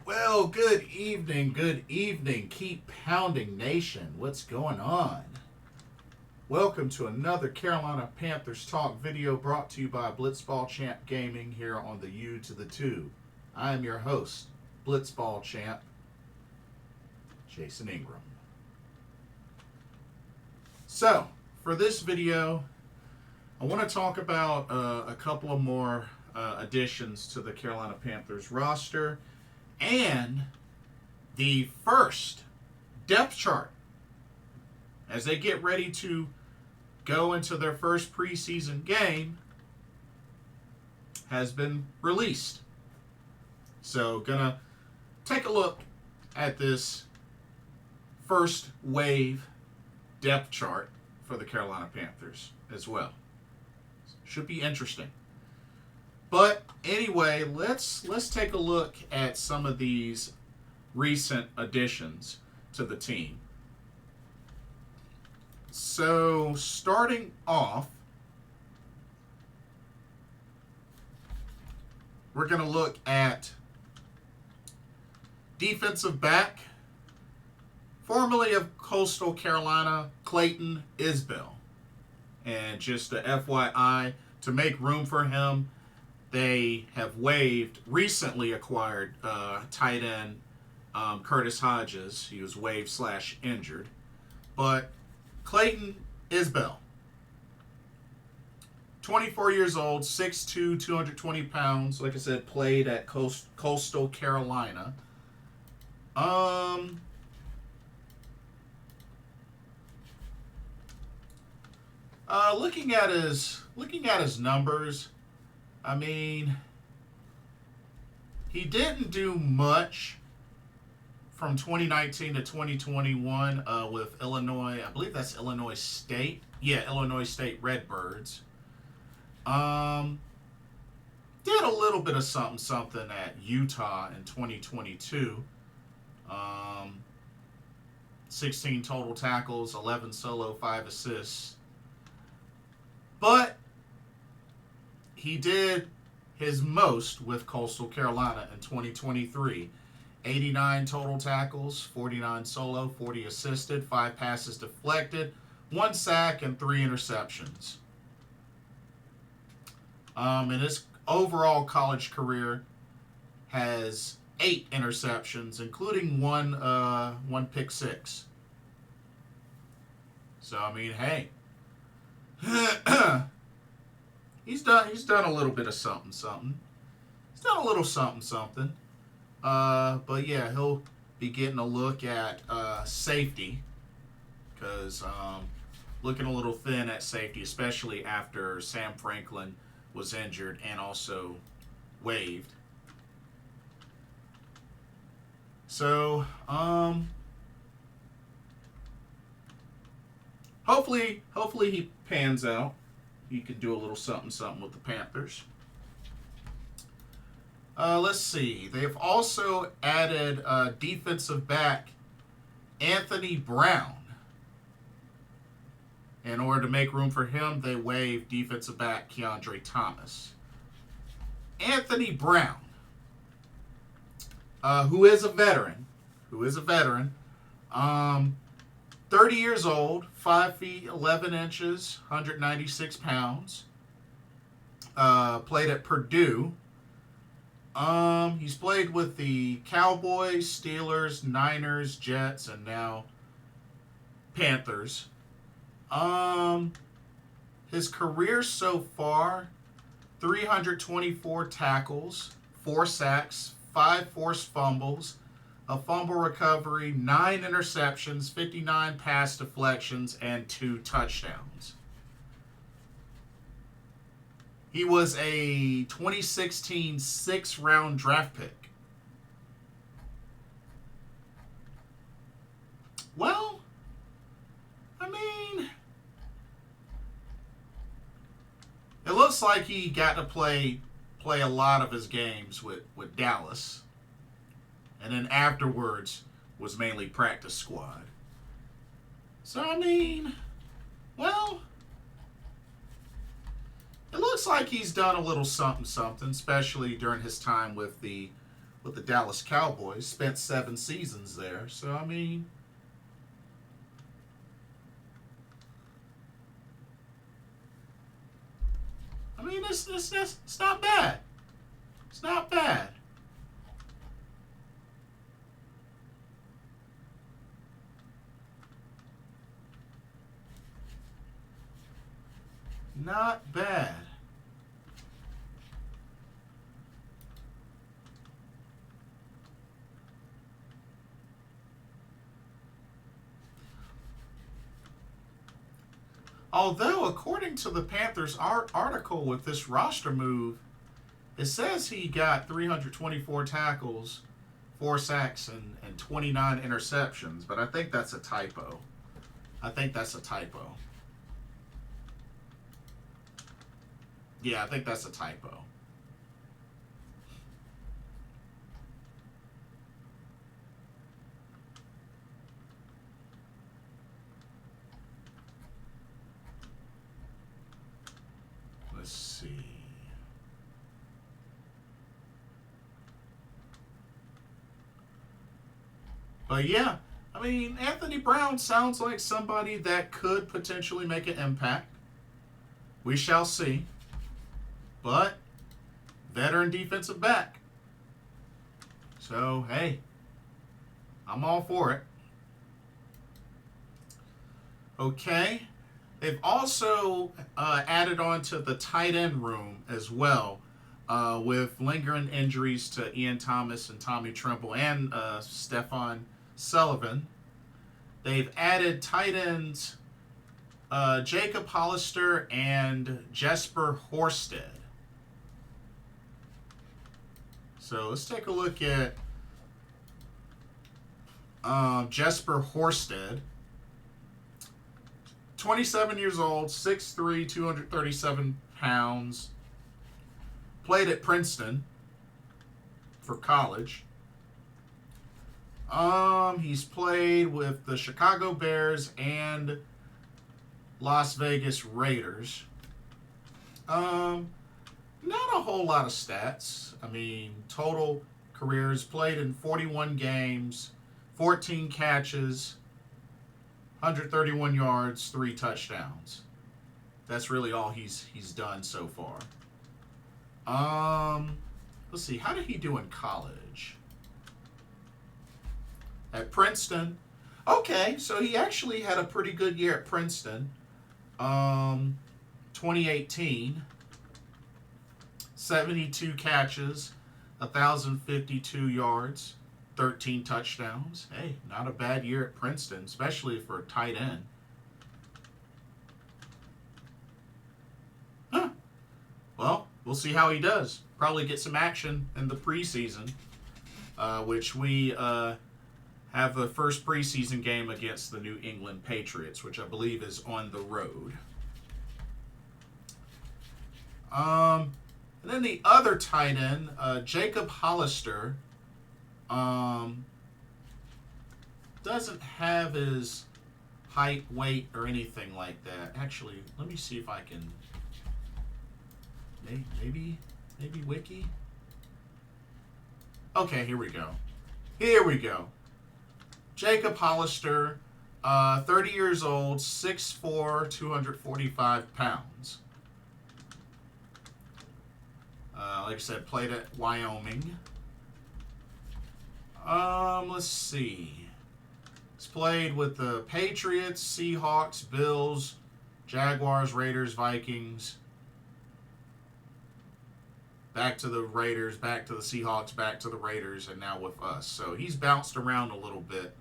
Well, good evening, good evening. Keep pounding, nation. What's going on? Welcome to another Carolina Panthers Talk video brought to you by Blitzball Champ Gaming here on the U to the 2. I am your host, Blitzball Champ, Jason Ingram. So, for this video, I want to talk about a couple of more additions to the Carolina Panthers roster and the first depth chart as they get ready to go into their first preseason game has been released. So, gonna take a look at this first wave depth chart for the Carolina Panthers as well. Should be interesting. But anyway, let's take a look at some of these recent additions to the team. So, starting off, we're going to look at defensive back, formerly of Coastal Carolina, Clayton Isbell. And just a FYI, to make room for him, they have recently acquired tight end Curtis Hodges. He was waived / injured. But Clayton Isbell, 24 years old, 6'2", 220 pounds. Like I said, played at Coastal Carolina. Looking at his numbers, I mean, he didn't do much from 2019 to 2021 with Illinois. I believe that's Illinois State. Yeah, Illinois State Redbirds. Did a little bit of something at Utah in 2022. 16 total tackles, 11 solo, 5 assists. But he did his most with Coastal Carolina in 2023. 89 total tackles, 49 solo, 40 assisted, 5 passes deflected, 1 sack, and 3 interceptions. And his overall college career has 8 interceptions, including one pick six. So, I mean, hey. He's done a little bit of something. He's done a little something. But yeah, he'll be getting a look at safety because looking a little thin at safety, especially after Sam Franklin was injured and also waived. So hopefully he pans out. He could do a little something with the Panthers. Let's see. They've also added defensive back Anthony Brown. In order to make room for him, they waived defensive back Keandre Thomas. Anthony Brown, who is a veteran, 30 years old, 5 feet 11 inches, 196 pounds. Played at Purdue. He's played with the Cowboys, Steelers, Niners, Jets, and now Panthers. His career so far, 324 tackles, 4 sacks, 5 forced fumbles, a fumble recovery, 9 interceptions, 59 pass deflections, and 2 touchdowns. He was a 2016 6th-round draft pick. Well, I mean, it looks like he got to play a lot of his games with Dallas. And then afterwards was mainly practice squad. So, I mean, well, it looks like he's done a little something, especially during his time with the with the Dallas Cowboys. Spent 7 seasons there. So, I mean, it's not bad. It's not bad. Not bad. Although, according to the Panthers article with this roster move, it says he got 324 tackles, 4 sacks, and 29 interceptions. But I think that's a typo. Yeah, I think that's a typo. Let's see. But yeah, I mean, Anthony Brown sounds like somebody that could potentially make an impact. We shall see. But veteran defensive back. So, hey, I'm all for it. Okay. They've also added on to the tight end room as well, with lingering injuries to Ian Thomas and Tommy Tremble and Stefan Sullivan. They've added tight ends Jacob Hollister and Jesper Horsted. So let's take a look at Jesper Horsted. 27 years old, 6'3", 237 pounds. Played at Princeton for college. He's played with the Chicago Bears and Las Vegas Raiders. Not a whole lot of stats. I mean, total careers, played in 41 games, 14 catches, 131 yards, 3 touchdowns. That's really all he's done so far. Let's see. How did he do in college? At Princeton. Okay, so he actually had a pretty good year at Princeton. 2018. 72 catches, 1,052 yards, 13 touchdowns. Hey, not a bad year at Princeton, especially for a tight end. Huh. Well, we'll see how he does. Probably get some action in the preseason, which we have the first preseason game against the New England Patriots, which I believe is on the road. And then the other tight end, Jacob Hollister, doesn't have his height, weight, or anything like that. Actually, let me see if I can. Maybe Wiki. Okay, here we go. Jacob Hollister, 30 years old, 6'4", 245 pounds. Like I said, played at Wyoming. Let's see. He's played with the Patriots, Seahawks, Bills, Jaguars, Raiders, Vikings. Back to the Raiders, back to the Seahawks, back to the Raiders, and now with us. So he's bounced around a little bit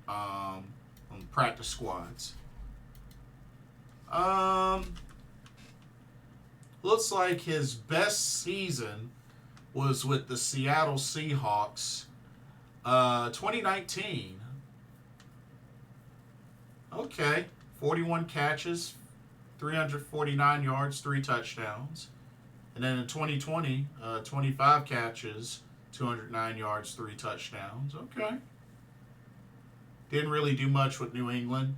on practice squads. Looks like his best season was with the Seattle Seahawks, 2019. Okay, 41 catches, 349 yards, 3 touchdowns. And then in 2020, 25 catches, 209 yards, 3 touchdowns. Okay. Didn't really do much with New England.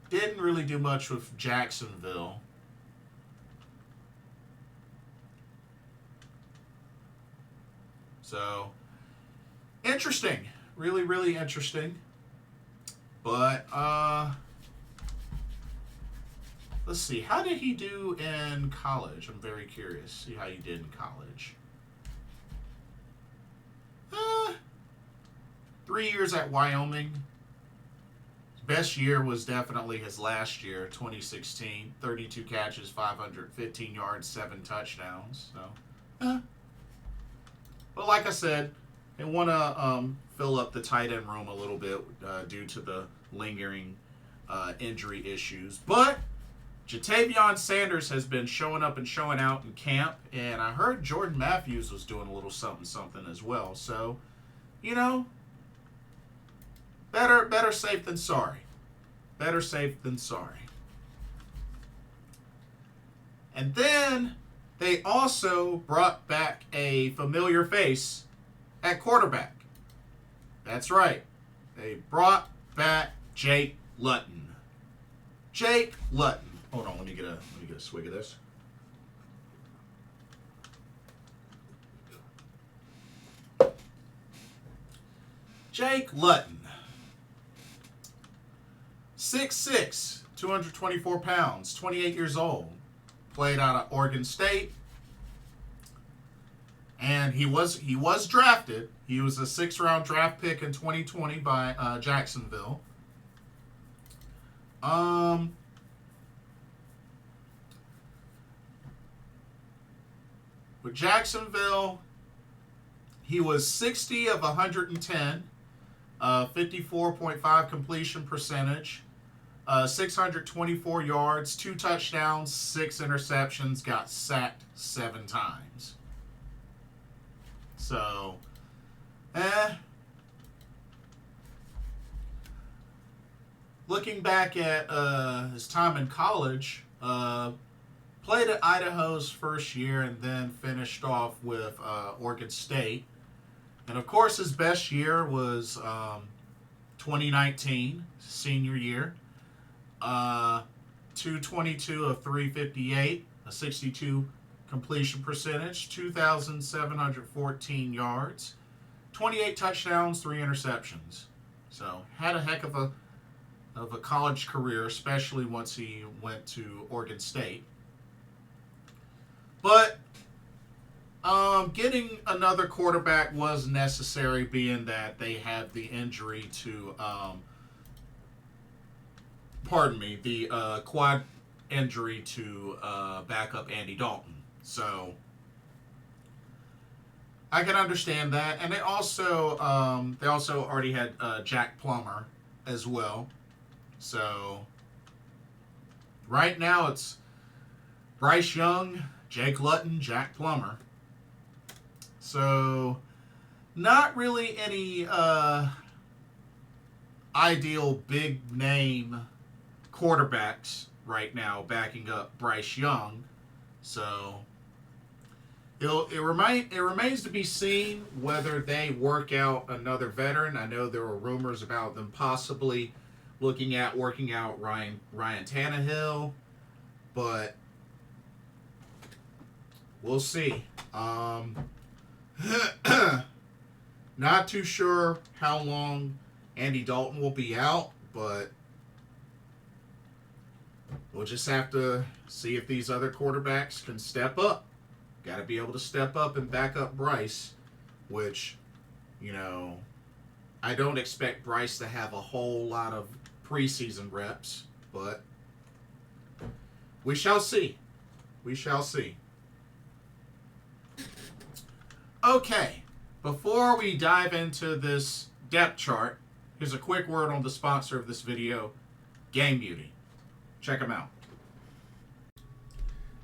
Didn't really do much with Jacksonville. So, interesting. Really, really interesting. But, let's see. How did he do in college? I'm very curious. See how he did in college. 3 years at Wyoming. His best year was definitely his last year, 2016. 32 catches, 515 yards, 7 touchdowns. So, but like I said, they want to fill up the tight end room a little bit due to the lingering injury issues. But Jatavion Sanders has been showing up and showing out in camp, and I heard Jordan Matthews was doing a little something as well. So, you know, better safe than sorry. Better safe than sorry. And then they also brought back a familiar face at quarterback. That's right. They brought back Jake Luton. Jake Luton. Hold on, let me get a swig of this. Jake Luton. 6'6", 224 pounds, 28 years old. Played out of Oregon State. And he was drafted. He was a 6th-round draft pick in 2020 by Jacksonville. With Jacksonville, he was 60 of 110, 54.5 completion percentage, 624 yards, 2 touchdowns, 6 interceptions, got sacked 7 times. So, looking back at his time in college, played at Idaho's first year and then finished off with Oregon State. And of course, his best year was 2019, senior year. 222 of 358, a 62 completion percentage, 2,714 yards, 28 touchdowns, 3 interceptions. So had a heck of a college career, especially once he went to Oregon State. But getting another quarterback was necessary, being that they had the injury to, the quad injury to backup Andy Dalton. So I can understand that, and they also already had Jack Plummer as well. So right now it's Bryce Young, Jake Luton, Jack Plummer. So not really any ideal big name quarterbacks right now backing up Bryce Young. So it remains to be seen whether they work out another veteran. I know there were rumors about them possibly looking at working out Ryan Tannehill, but we'll see. Not too sure how long Andy Dalton will be out, but we'll just have to see if these other quarterbacks can step up. Got to be able to step up and back up Bryce, which, I don't expect Bryce to have a whole lot of preseason reps, but we shall see. We shall see. Okay, before we dive into this depth chart, here's a quick word on the sponsor of this video, Game Beauty. Check them out.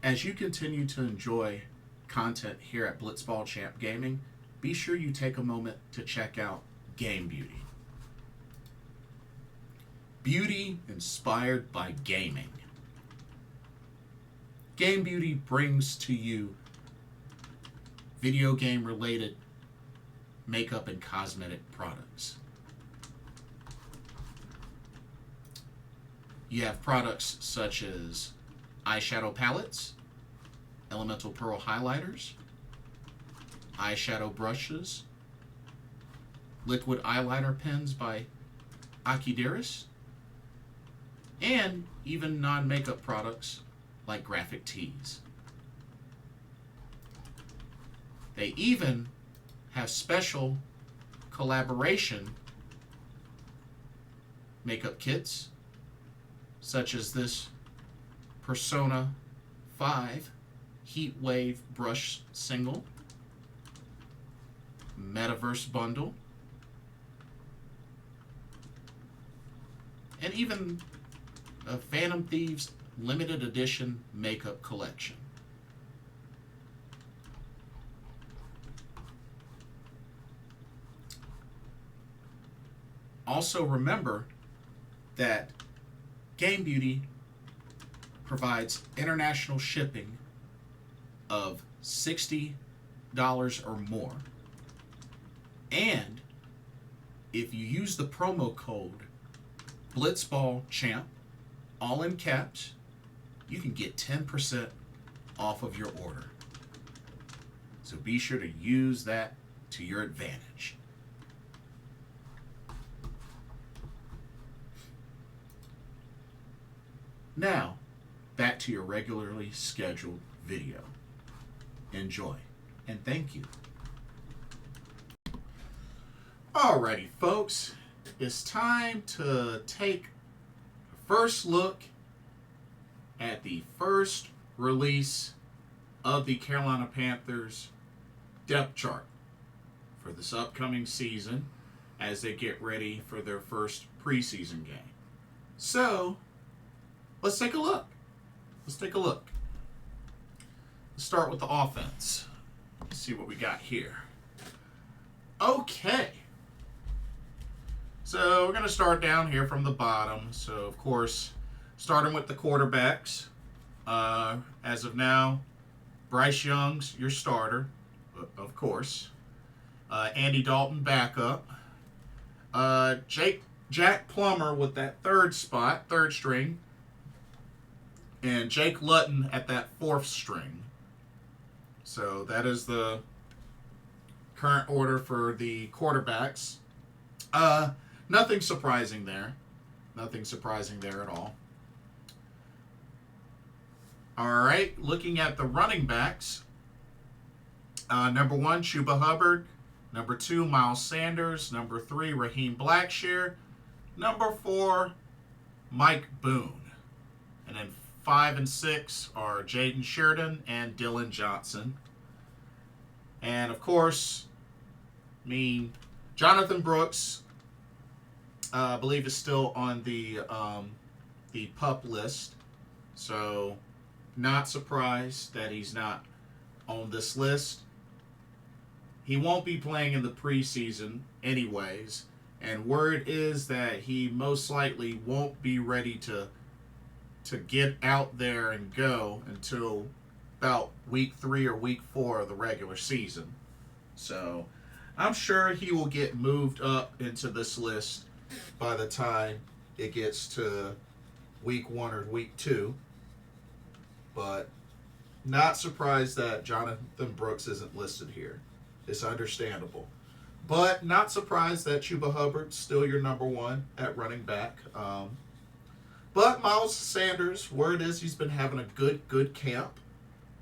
As you continue to enjoy content here at Blitzball Champ Gaming, be sure you take a moment to check out Game Beauty. Beauty inspired by gaming. Game Beauty brings to you video game related makeup and cosmetic products. You have products such as eyeshadow palettes, elemental pearl highlighters, eyeshadow brushes, liquid eyeliner pens by Akideris, and even non-makeup products like graphic tees. They even have special collaboration makeup kits, such as this Persona 5 Heat Wave Brush Single, Metaverse Bundle, and even a Phantom Thieves limited edition makeup collection. Also remember that Game Beauty provides international shipping of $60 or more. And if you use the promo code BlitzballChamp, all in caps, you can get 10% off of your order. So be sure to use that to your advantage. Now, back to your regularly scheduled video. Enjoy, and thank you. Alrighty, folks, it's time to take a first look at the first release of the Carolina Panthers depth chart for this upcoming season as they get ready for their first preseason game. So, let's take a look. Let's start with the offense. Let's see what we got here. Okay. So we're going to start down here from the bottom. So, of course, starting with the quarterbacks. As of now, Bryce Young's your starter, of course. Andy Dalton backup. Jack Plummer with that third string. And Jake Luton at that fourth string. So that is the current order for the quarterbacks. Nothing surprising there. Nothing surprising there at all. All right, looking at the running backs. Number 1, Chuba Hubbard. Number 2, Miles Sanders. Number 3, Raheem Blackshear. Number 4, Mike Boone. And then 5 and 6 are Jaden Sheridan and Dylan Johnson. And of course, Jonathan Brooks, I believe, is still on the PUP list. So, not surprised that he's not on this list. He won't be playing in the preseason anyways. And word is that he most likely won't be ready to get out there and go until about week 3 or week 4 of the regular season. So I'm sure he will get moved up into this list by the time it gets to week 1 or week 2. But not surprised that Jonathan Brooks isn't listed here. It's understandable. But not surprised that Chuba Hubbard's still your number 1 at running back. But Miles Sanders, word is he's been having a good camp.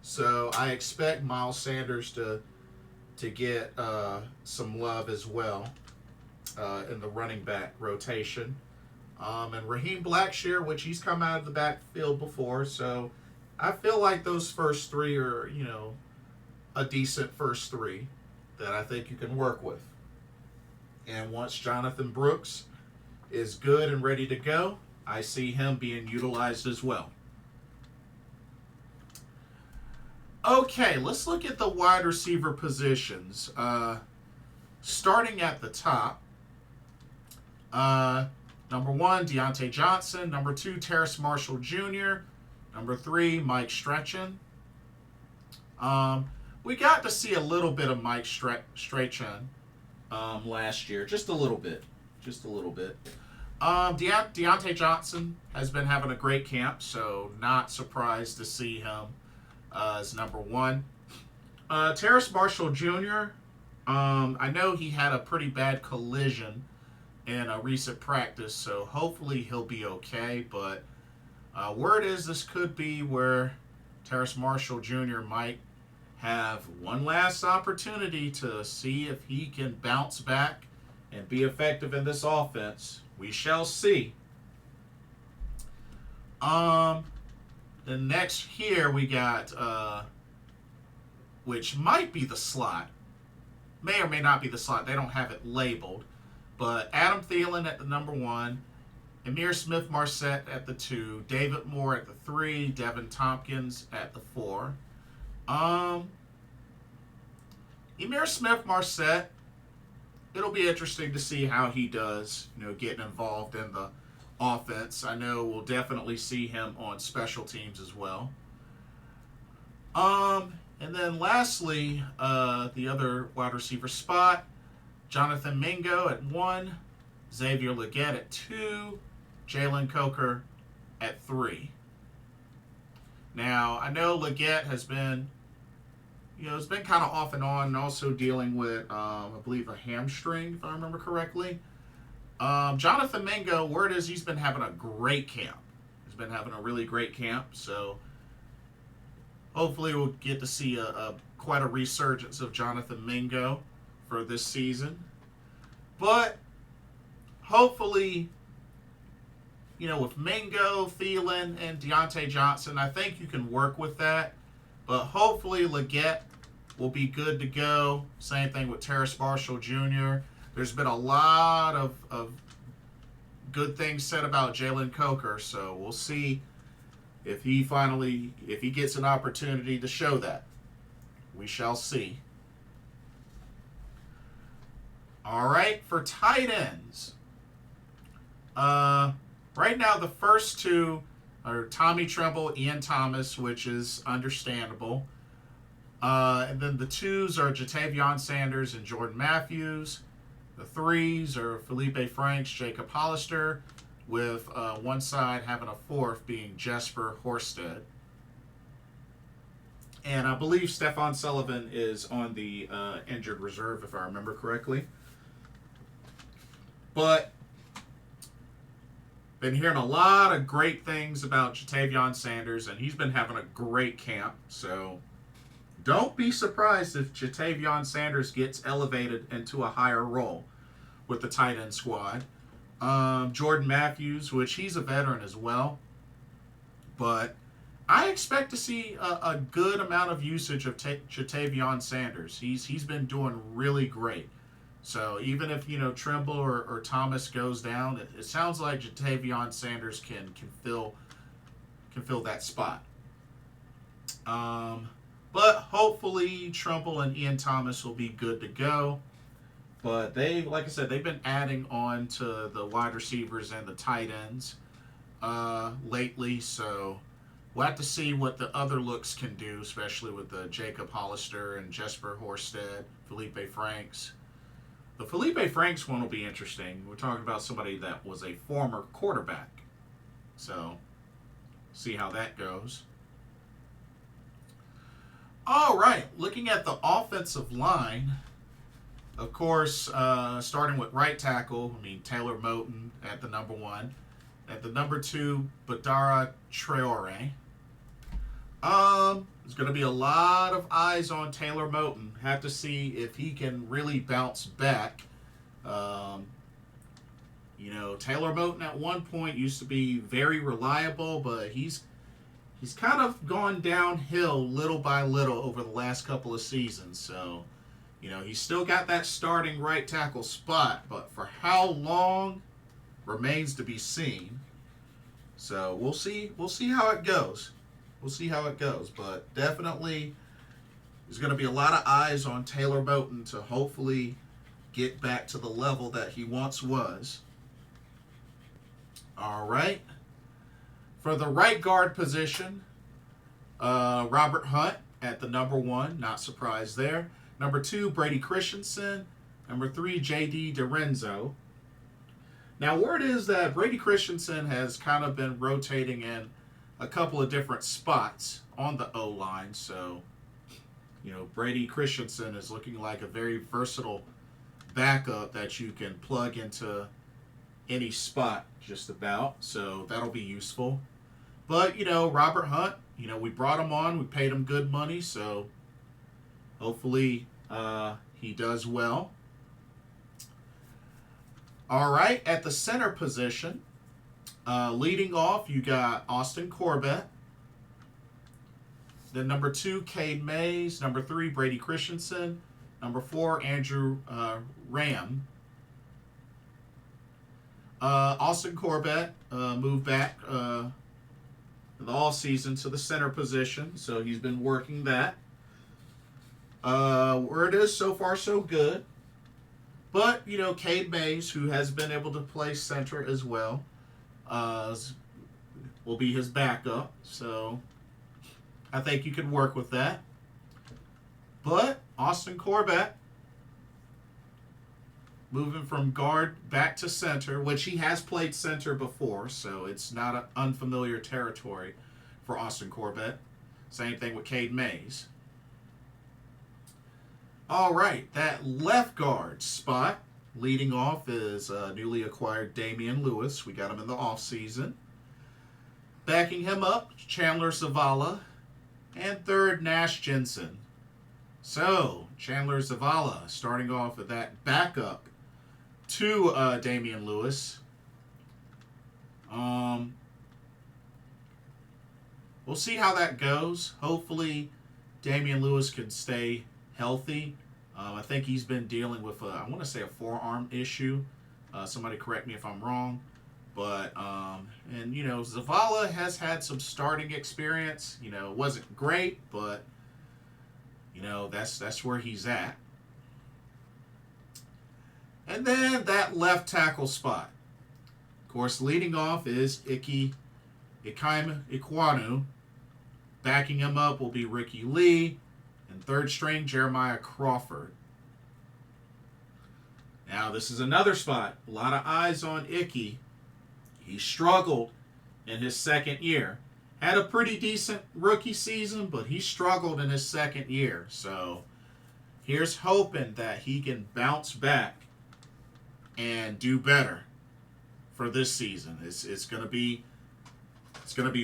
So I expect Miles Sanders to get some love as well in the running back rotation. And Raheem Blackshear, which he's come out of the backfield before. So I feel like those first 3 are, a decent first 3 that I think you can work with. And once Jonathan Brooks is good and ready to go, I see him being utilized as well. Okay, let's look at the wide receiver positions. Starting at the top, number 1, Deontay Johnson. Number 2, Terrace Marshall Jr. Number 3, Mike Strachan. We got to see a little bit of Mike Strachan last year. Just a little bit. Deontay Johnson has been having a great camp, so not surprised to see him as number 1. Terrace Marshall Jr., I know he had a pretty bad collision in a recent practice, so hopefully he'll be okay. But word is this could be where Terrace Marshall Jr. might have one last opportunity to see if he can bounce back and be effective in this offense. We shall see. The next here we got, which might be the slot, may or may not be the slot. They don't have it labeled, but Adam Thielen at the number 1, Emir Smith-Marset at the 2, David Moore at the 3, Devin Tompkins at the 4. Emir Smith-Marset, it'll be interesting to see how he does, getting involved in the offense. I know we'll definitely see him on special teams as well. And then lastly, the other wide receiver spot, Jonathan Mingo at 1, Xavier Legette at 2, Jalen Coker at 3. Now, I know Legette has been, it's been kind of off and on, and also dealing with, I believe, a hamstring, if I remember correctly. Jonathan Mingo, word is he's been having a great camp. He's been having a really great camp, so hopefully we'll get to see quite a resurgence of Jonathan Mingo for this season. But hopefully, with Mingo, Thielen, and Deontay Johnson, I think you can work with that. But hopefully Legette will be good to go. Same thing with Terrace Marshall Jr. There's been a lot of good things said about Jalen Coker, so we'll see if he gets an opportunity to show that. We shall see. All right, for tight ends. Right now, the first two are Tommy Tremble, Ian Thomas, which is understandable. And then the 2s are Jatavion Sanders and Jordan Matthews. The 3s are Felipe Franks, Jacob Hollister, with one side having a 4th being Jesper Horsted. And I believe Stefan Sullivan is on the injured reserve, if I remember correctly. But been hearing a lot of great things about Jatavion Sanders, and he's been having a great camp. So don't be surprised if Jatavion Sanders gets elevated into a higher role with the tight end squad. Jordan Matthews, which he's a veteran as well. But I expect to see a good amount of usage of Jatavion Sanders. He's been doing really great. So even if, Tremble or Thomas goes down, it sounds like Jatavion Sanders can fill that spot. But hopefully Tremble and Ian Thomas will be good to go. But like I said, they've been adding on to the wide receivers and the tight ends lately. So we'll have to see what the other looks can do, especially with the Jacob Hollister and Jesper Horsted, Felipe Franks. The Felipe Franks one will be interesting. We're talking about somebody that was a former quarterback. So, see how that goes. All right, looking at the offensive line, of course, starting with right tackle, Taylor Moton at the number 1. At the number 2, Badara Traore. There's going to be a lot of eyes on Taylor Moton. Have to see if he can really bounce back. Taylor Moton at one point used to be very reliable, but he's kind of gone downhill little by little over the last couple of seasons. So, he's still got that starting right tackle spot, but for how long remains to be seen. So we'll see how it goes. But definitely there's going to be a lot of eyes on Taylor Moton to hopefully get back to the level that he once was. All right. For the right guard position, Robert Hunt at the number 1. Not surprised there. Number 2, Brady Christensen. Number 3, J.D. DeRenzo. Now, word is that Brady Christensen has kind of been rotating in a couple of different spots on the O-line. So, Brady Christensen is looking like a very versatile backup that you can plug into any spot just about. So that'll be useful. But, Robert Hunt, we brought him on. We paid him good money. So hopefully he does well. All right, at the center position, leading off, you got Austin Corbett. Then number 2, Cade Mays. Number 3, Brady Christensen. Number 4, Andrew Ram. Austin Corbett moved back the all season to the center position, so he's been working that. Where it is, so far so good. But, Cade Mays, who has been able to play center as well, will be his backup. So I think you could work with that. But Austin Corbett, moving from guard back to center, which he has played center before, so it's not an unfamiliar territory for Austin Corbett. Same thing with Cade Mays. All right, that left guard spot, leading off is newly acquired Damian Lewis. We got him in the offseason. Backing him up, Chandler Zavala. And third, Nash Jensen. So, Chandler Zavala starting off with that backup to Damian Lewis. We'll see how that goes. Hopefully, Damian Lewis can stay healthy. I think he's been dealing with, I want to say, a forearm issue. Somebody correct me if I'm wrong. But, Zavala has had some starting experience. It wasn't great, but, that's where he's at. And then that left tackle spot. Of course, leading off is Ike Ikwanu. Backing him up will be Ricky Lee. And third string, Jeremiah Crawford. Now, this is another spot. A lot of eyes on Icky. He struggled in his second year. Had a pretty decent rookie season, but he struggled in his second year. So here's hoping that he can bounce back and do better for this season. It's going to be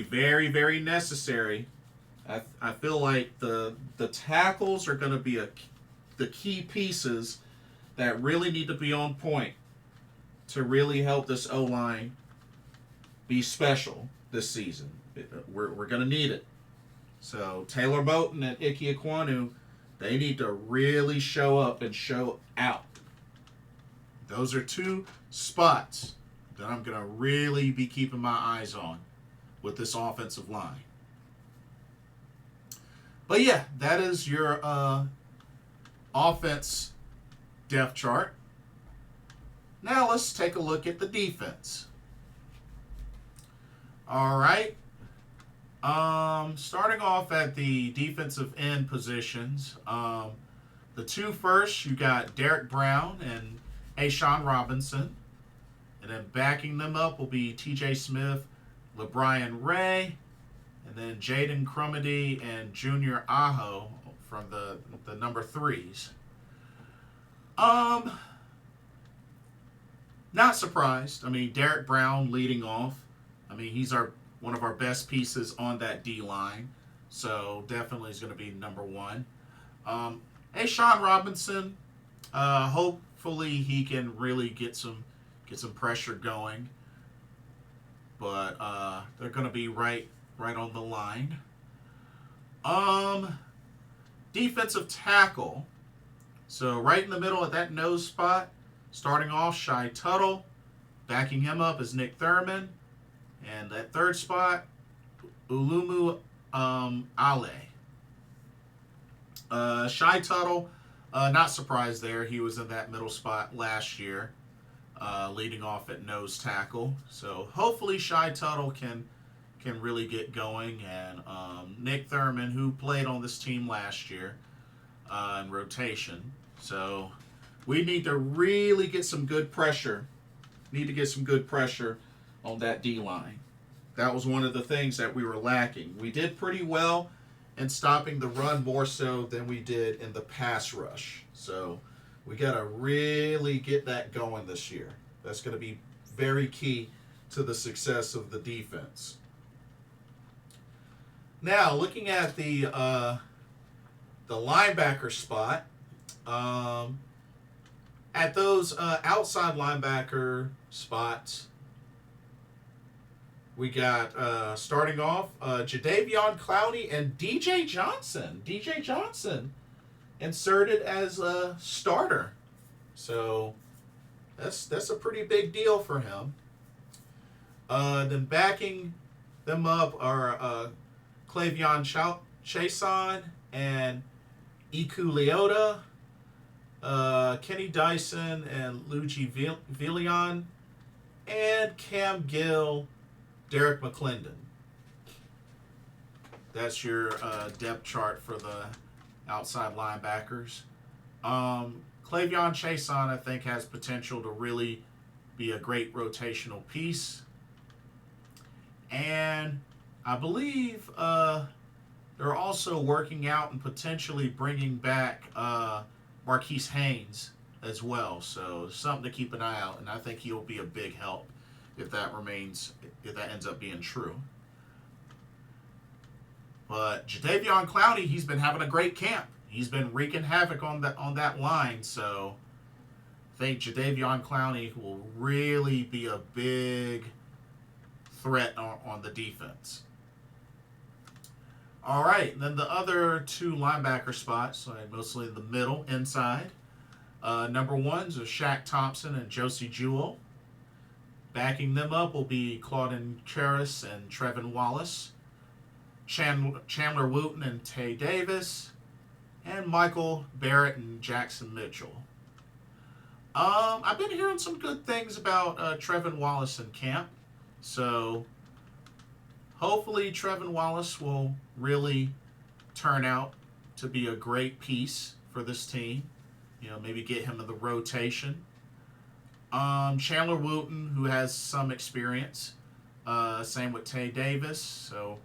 very, very necessary. I feel like the tackles are going to be the key pieces that really need to be on point to really help this O-line be special this season. We're going to need it. So Taylor Moton and Ike Ikwanu, they need to really show up and show out. Those are two spots that I'm going to really be keeping my eyes on with this offensive line. But yeah, that is your offense depth chart. Now let's take a look at the defense. All right. Starting off at the defensive end positions, the two first, you got Derek Brown and Ashawn Robinson. And then backing them up will be TJ Smith, LeBrian Ray, and then Jaden Crumedy and Junior Aho from the number 3s. Not surprised. I mean, Derek Brown leading off. I mean, he's one of our best pieces on that D-line. So definitely is going to be number 1. Ashawn Robinson, hopefully he can really get some pressure going. But they're going to be right on the line. Defensive tackle. So right in the middle at that nose spot, starting off Shai Tuttle. Backing him up is Nick Thurman. And that third spot, Ulumu Ale. Shai Tuttle, not surprised there. He was in that middle spot last year, leading off at nose tackle. So hopefully Shai Tuttle can really get going. And Nick Thurman, who played on this team last year in rotation. So we need to really get some good pressure. On that D-line. That was one of the things that we were lacking. We did pretty well and stopping the run more so than we did in the pass rush. So we got to really get that going this year. That's going to be very key to the success of the defense. Now, looking at the linebacker spot, at those outside linebacker spots, we got starting off Jadeveon Clowney and DJ Johnson. DJ Johnson inserted as a starter, so that's a pretty big deal for him. Then backing them up are Clavion Chason and Iku Leota, Kenny Dyson and Luigi Villian, and Cam Gill, Derek McClendon. That's your depth chart for the outside linebackers. Clavion Chason, I think, has potential to really be a great rotational piece. And I believe they're also working out and potentially bringing back Marquise Haynes as well. So something to keep an eye out, and I think he'll be a big help if that ends up being true. But Jadeveon Clowney, he's been having a great camp. He's been wreaking havoc on that line. So I think Jadeveon Clowney will really be a big threat on the defense. All right, and then the other two linebacker spots, mostly in the middle, inside. Number ones are Shaq Thompson and Josie Jewell. Backing them up will be Claudin Charis and Trevin Wallace. Chandler Wooten and Tay Davis. And Michael Barrett and Jackson Mitchell. I've been hearing some good things about Trevin Wallace in camp. So hopefully Trevin Wallace will really turn out to be a great piece for this team. Maybe get him in the rotation. Chandler Wooten, who has some experience. Same with Tay Davis. So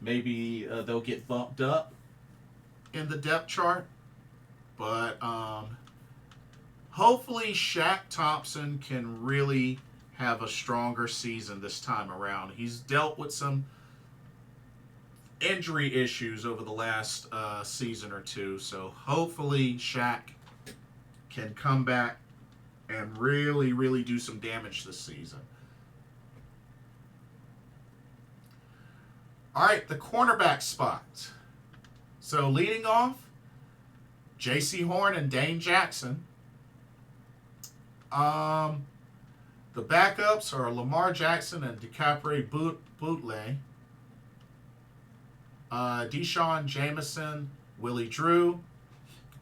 maybe they'll get bumped up in the depth chart. But hopefully Shaq Thompson can really have a stronger season this time around. He's dealt with some injury issues over the last season or two. So hopefully Shaq can come back and really, really do some damage this season. All right, the cornerback spot. So leading off, J.C. Horn and Dane Jackson. The backups are Lamar Jackson and DeCapre Bootley. Deshaun Jameson, Willie Drew,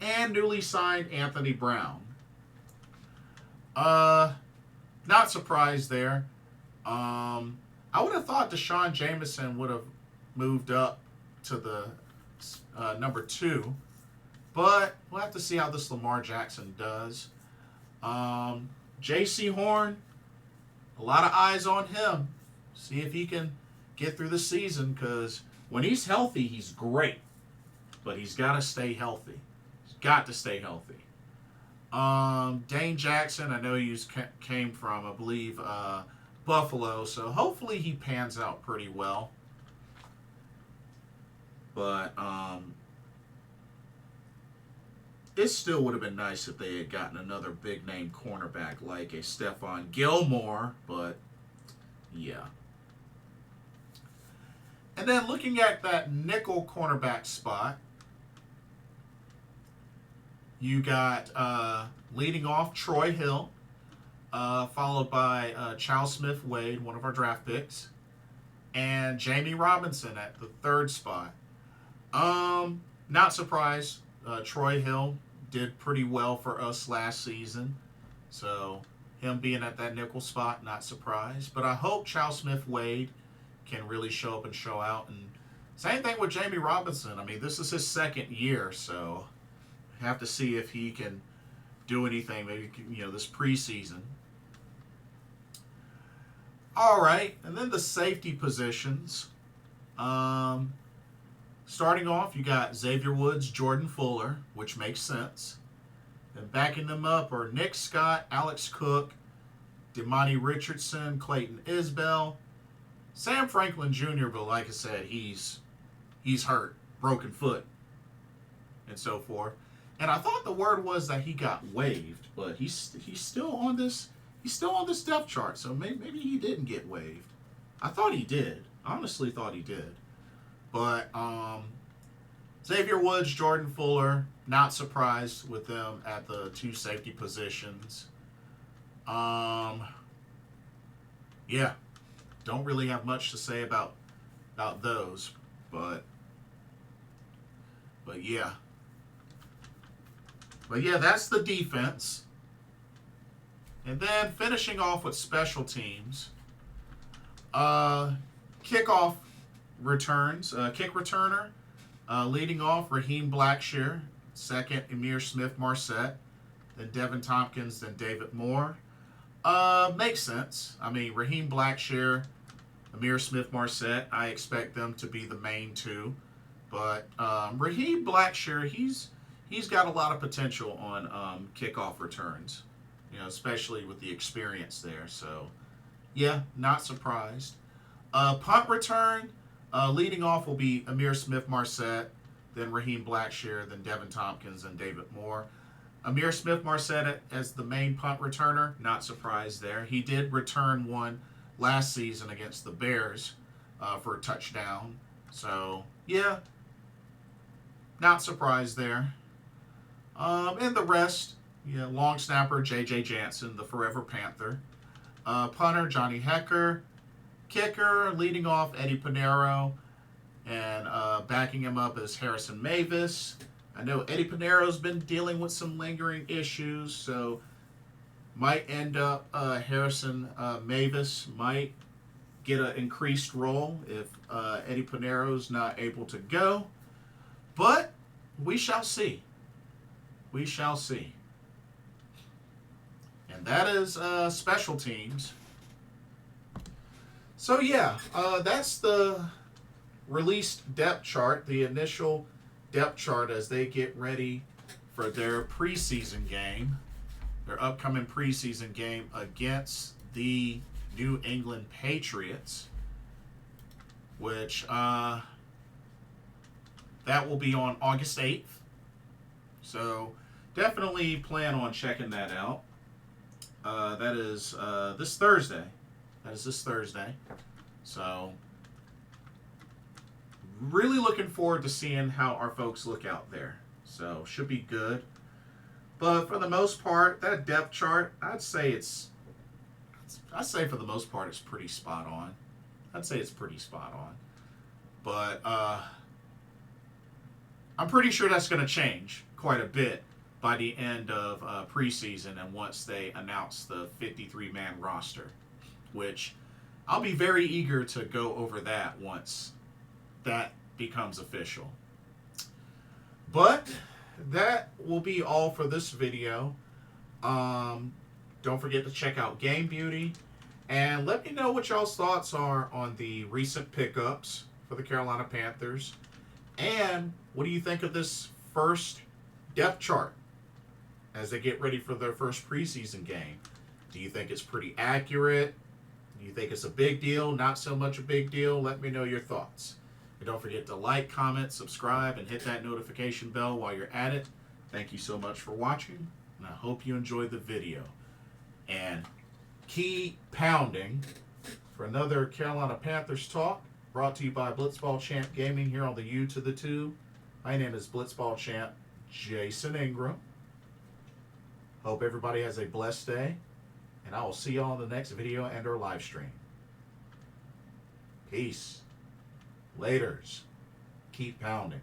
and newly signed Anthony Brown. Not surprised there. I would have thought Deshaun Jameson would have moved up to the number 2, but we'll have to see how this Lamar Jackson does. J.C. Horn, a lot of eyes on him. See if he can get through the season, because when he's healthy, he's great. But he's got to stay healthy. He's got to stay healthy. Dane Jackson, I know he came from, I believe, Buffalo, so hopefully he pans out pretty well. But it still would have been nice if they had gotten another big-name cornerback like a Stephon Gilmore, but yeah. And then looking at that nickel cornerback spot, you got leading off Troy Hill, followed by Charles Smith-Wade, one of our draft picks, and Jamie Robinson at the third spot. Not surprised. Troy Hill did pretty well for us last season, so him being at that nickel spot, not surprised. But I hope Charles Smith-Wade can really show up and show out. And same thing with Jamie Robinson. I mean, this is his second year, so have to see if he can do anything, maybe, this preseason. All right, and then the safety positions. Starting off, you got Xavier Woods, Jordan Fuller, which makes sense. Then backing them up are Nick Scott, Alex Cook, Demani Richardson, Clayton Isbell, Sam Franklin Jr., but like I said, he's hurt, broken foot, and so forth. And I thought the word was that he got waived, but he's still on this depth chart, so maybe he didn't get waived. I thought he did. Honestly, thought he did. But Xavier Woods, Jordan Fuller, not surprised with them at the two safety positions. Yeah, don't really have much to say about those, but yeah. But yeah, that's the defense. And then finishing off with special teams. Kickoff returns. Kick returner. Leading off, Raheem Blackshear. Second, Emir Smith-Marset. Then Devin Tompkins. Then David Moore. Makes sense. I mean, Raheem Blackshear, Emir Smith-Marset, I expect them to be the main two. But Raheem Blackshear, he's got a lot of potential on kickoff returns, especially with the experience there. So, yeah, not surprised. Punt return, leading off will be Emir Smith-Marset, then Raheem Blackshear, then Devin Tompkins, and David Moore. Emir Smith-Marset as the main punt returner, not surprised there. He did return one last season against the Bears for a touchdown. So, yeah, not surprised there. And the rest, long snapper J.J. Jansen, the Forever Panther. Punter Johnny Hecker. Kicker, leading off Eddie Pinheiro. And backing him up is Harrison Mavis. I know Eddie Pinero's been dealing with some lingering issues, so might end up Harrison Mavis might get an increased role if Eddie Pinero's not able to go. But we shall see. We shall see. And that is special teams. So yeah, that's the released depth chart, the initial depth chart as they get ready for their preseason game, their upcoming preseason game against the New England Patriots, which that will be on August 8th. So definitely plan on checking that out. That is this Thursday. So really looking forward to seeing how our folks look out there. So should be good. But for the most part, that depth chart, I'd say for the most part it's pretty spot on. But I'm pretty sure that's going to change quite a bit by the end of preseason and once they announce the 53-man roster, which I'll be very eager to go over that once that becomes official. But that will be all for this video. Don't forget to check out Game Beauty and let me know what y'all's thoughts are on the recent pickups for the Carolina Panthers. And what do you think of this first depth chart as they get ready for their first preseason game? Do you think it's pretty accurate? Do you think it's a big deal? Not so much a big deal? Let me know your thoughts. And don't forget to like, comment, subscribe, and hit that notification bell while you're at it. Thank you so much for watching, and I hope you enjoyed the video. And keep pounding for another Carolina Panthers talk, brought to you by Blitzball Champ Gaming here on the U to the 2. My name is Blitzball Champ Jason Ingram. Hope everybody has a blessed day, and I will see you all in the next video and or live stream. Peace. Laters. Keep pounding.